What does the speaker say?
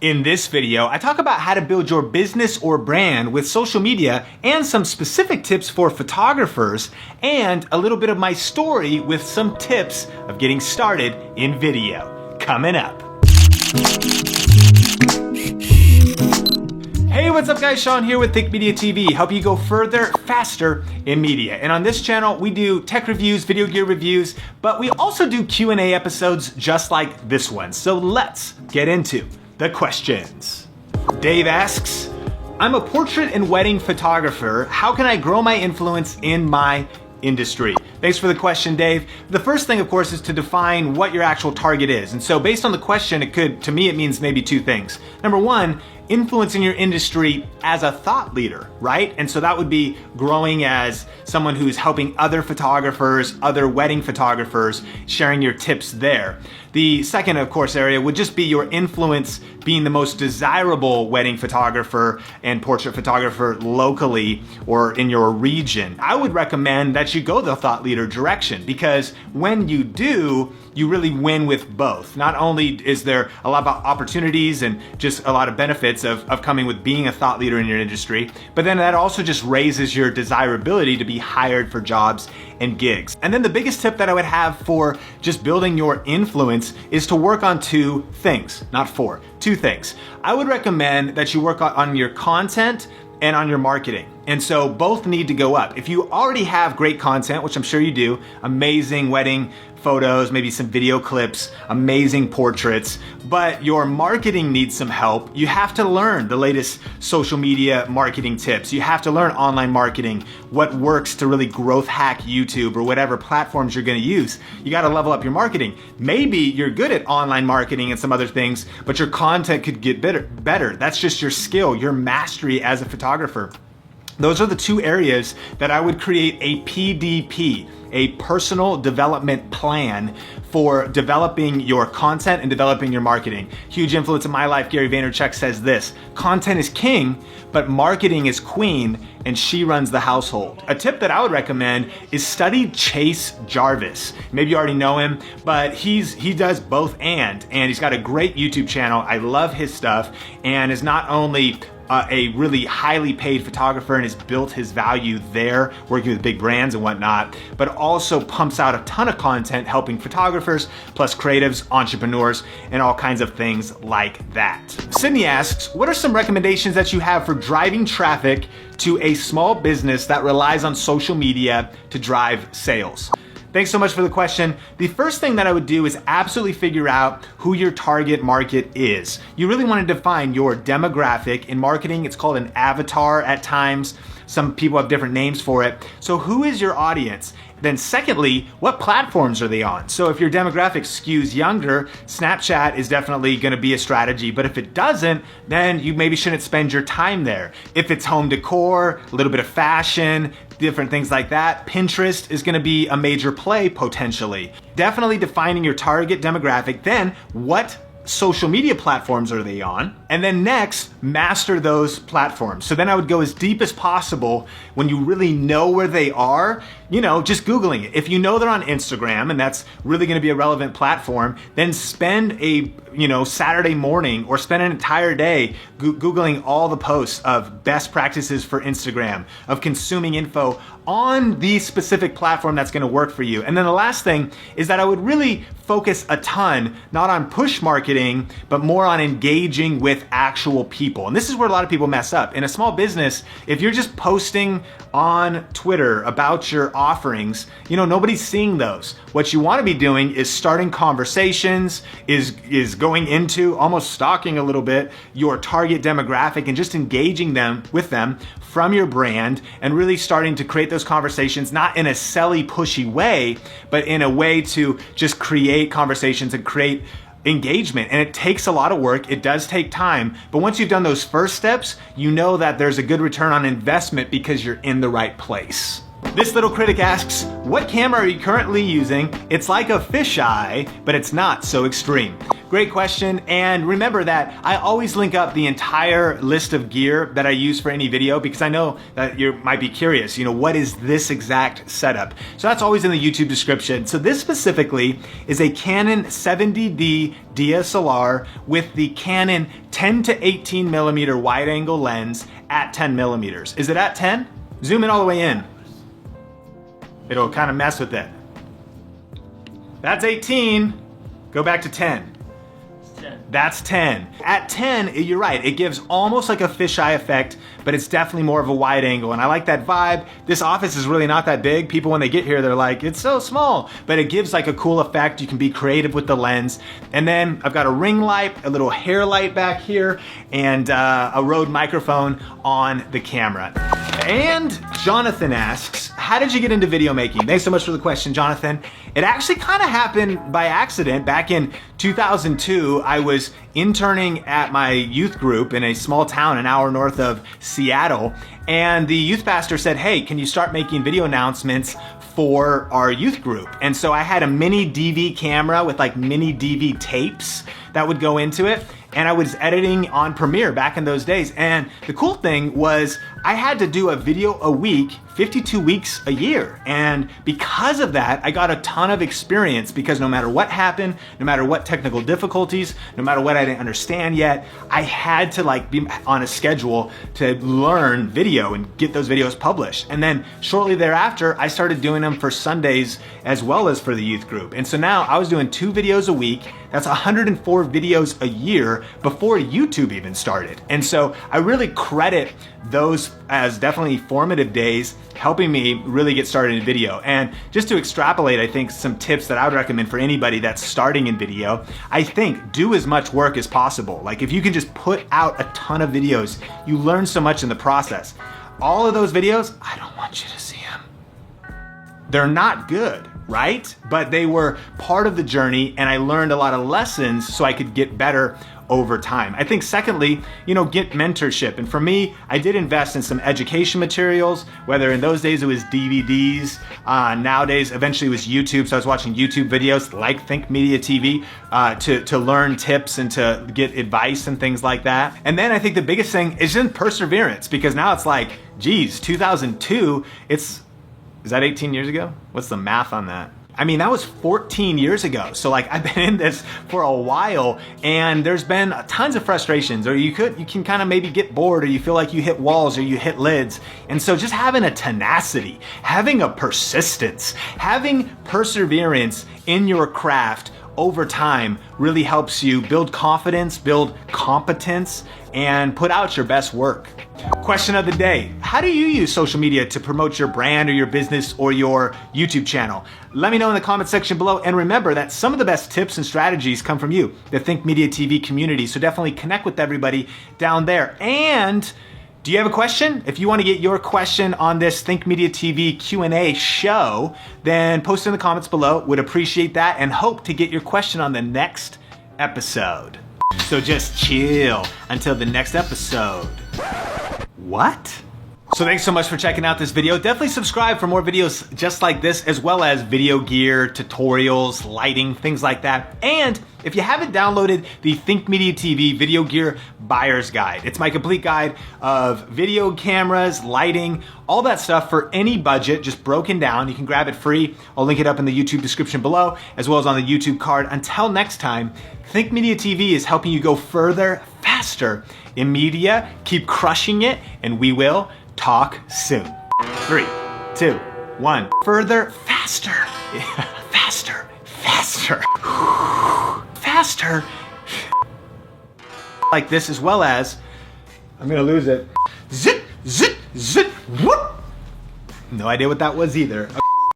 In this video, I talk about how to build your business or brand with social media and some specific tips for photographers and a little bit of my story with some tips of getting started in video. Coming up. Hey, what's up guys? Sean here with Think Media TV, helping you go further, faster in media. And on this channel, we do tech reviews, video gear reviews, but we also do Q&A episodes just like this one. So let's get into the questions. Dave asks, I'm a portrait and wedding photographer. How can I grow my influence in my industry? Thanks for the question, Dave. The first thing, of course, is to define what your actual target is. And so based on the question, to me, it means maybe two things. Number one, influence in your industry as a thought leader, right? And so that would be growing as someone who's helping other photographers, other wedding photographers, sharing your tips there. The second, of course, area would just be your influence being the most desirable wedding photographer and portrait photographer locally or in your region. I would recommend that you go the thought leader direction, because when you do, you really win with both. Not only is there a lot of opportunities and just a lot of benefits of coming with being a thought leader in your industry, but then that also just raises your desirability to be hired for jobs and gigs. And then the biggest tip that I would have for just building your influence is to work on two things, not four, two things. I would recommend that you work on your content and on your marketing. And so both need to go up. If you already have great content, which I'm sure you do, amazing wedding photos, maybe some video clips, amazing portraits, but your marketing needs some help, you have to learn the latest social media marketing tips. You have to learn online marketing, what works to really growth hack YouTube or whatever platforms you're gonna use. You gotta level up your marketing. Maybe you're good at online marketing and some other things, but your content could get better. That's just your skill, your mastery as a photographer. Those are the two areas that I would create a PDP, a personal development plan for developing your content and developing your marketing. Huge influence in my life, Gary Vaynerchuk says this: content is king, but marketing is queen, and she runs the household. A tip that I would recommend is study Chase Jarvis. Maybe you already know him, but he does both and he's got a great YouTube channel. I love his stuff, and is not only a really highly paid photographer and has built his value there, working with big brands and whatnot, but also pumps out a ton of content helping photographers, plus creatives, entrepreneurs, and all kinds of things like that. Sydney asks, what are some recommendations that you have for driving traffic to a small business that relies on social media to drive sales? Thanks so much for the question. The first thing that I would do is absolutely figure out who your target market is. You really want to define your demographic. In marketing, it's called an avatar at times. Some people have different names for it. So who is your audience? Then secondly, what platforms are they on? So if your demographic skews younger, Snapchat is definitely gonna be a strategy, but if it doesn't, then you maybe shouldn't spend your time there. If it's home decor, a little bit of fashion, different things like that, Pinterest is gonna be a major play potentially. Definitely defining your target demographic, then what social media platforms are they on? And then next, master those platforms. So then I would go as deep as possible when you really know where they are, just Googling it. If you know they're on Instagram and that's really gonna be a relevant platform, then spend a Saturday morning or spend an entire day Googling all the posts of best practices for Instagram, of consuming info on the specific platform that's gonna work for you. And then the last thing is that I would really focus a ton, not on push marketing, but more on engaging with actual people. And this is where a lot of people mess up. In a small business, if you're just posting on Twitter about your offerings, nobody's seeing those. What you wanna be doing is starting conversations, is going into, almost stalking a little bit, your target demographic and just engaging with them from your brand and really starting to create those conversations, not in a selly, pushy way, but in a way to just create conversations and create engagement. And it takes a lot of work. It does take time. But once you've done those first steps, you know that there's a good return on investment because you're in the right place. This little critic asks, what camera are you currently using? It's like a fisheye, but it's not so extreme. Great question, and remember that I always link up the entire list of gear that I use for any video because I know that you might be curious, what is this exact setup? So that's always in the YouTube description. So this specifically is a Canon 70D DSLR with the Canon 10 to 18 millimeter wide angle lens at 10 millimeters. Is it at 10? Zoom in all the way in. It'll kind of mess with it. That's 18. Go back to 10. That's 10. At 10, you're right, it gives almost like a fisheye effect, but it's definitely more of a wide angle, and I like that vibe. This office is really not that big. People, when they get here, they're like, it's so small, but it gives like a cool effect. You can be creative with the lens. And then I've got a ring light, a little hair light back here, and a Rode microphone on the camera. And Jonathan asks, how did you get into video making? Thanks so much for the question, Jonathan. It actually kind of happened by accident. Back in 2002, I was interning at my youth group in a small town an hour north of Seattle, and the youth pastor said, hey, can you start making video announcements for our youth group? And so I had a mini DV camera with like mini DV tapes that would go into it, and I was editing on Premiere back in those days. And the cool thing was I had to do a video a week, 52 weeks a year. And because of that, I got a ton of experience because no matter what happened, no matter what technical difficulties, no matter what I didn't understand yet, I had to like be on a schedule to learn video and get those videos published. And then shortly thereafter, I started doing them for Sundays as well as for the youth group. And so now I was doing 2 videos a week. That's 104 videos a year before YouTube even started. And so I really credit those as definitely formative days, helping me really get started in video. And just to extrapolate, I think some tips that I would recommend for anybody that's starting in video, I think do as much work as possible. Like if you can just put out a ton of videos, you learn so much in the process. All of those videos, I don't want you to see them. They're not good, right? But they were part of the journey, and I learned a lot of lessons so I could get better over time. I think secondly, get mentorship. And for me, I did invest in some education materials, whether in those days it was DVDs, nowadays eventually it was YouTube. So I was watching YouTube videos like Think Media TV to learn tips and to get advice and things like that. And then I think the biggest thing is in perseverance, because now it's like, geez, 2002, is that 18 years ago? What's the math on that? I mean, that was 14 years ago. So like I've been in this for a while, and there's been tons of frustrations, or you can kind of maybe get bored, or you feel like you hit walls or you hit lids. And so just having a tenacity, having a persistence, having perseverance in your craft over time really helps you build confidence, build competence, and put out your best work. Question of the day: how do you use social media to promote your brand or your business or your YouTube channel? Let me know in the comment section below, and remember that some of the best tips and strategies come from you, the Think Media TV community, so definitely connect with everybody down there. And do you have a question? If you want to get your question on this Think Media TV Q&A show, then post in the comments below. Would appreciate that and hope to get your question on the next episode. So just chill until the next episode. What? So thanks so much for checking out this video. Definitely subscribe for more videos just like this, as well as video gear, tutorials, lighting, things like that. And if you haven't downloaded the Think Media TV Video Gear Buyer's Guide, it's my complete guide of video cameras, lighting, all that stuff for any budget, just broken down. You can grab it free. I'll link it up in the YouTube description below, as well as on the YouTube card. Until next time, Think Media TV is helping you go further, faster in media. Keep crushing it, and we will talk soon. 3, 2, 1. Further, faster, faster, faster, faster. Like this, as well as, I'm gonna lose it. Zit, zit, zit, whoop. No idea what that was either.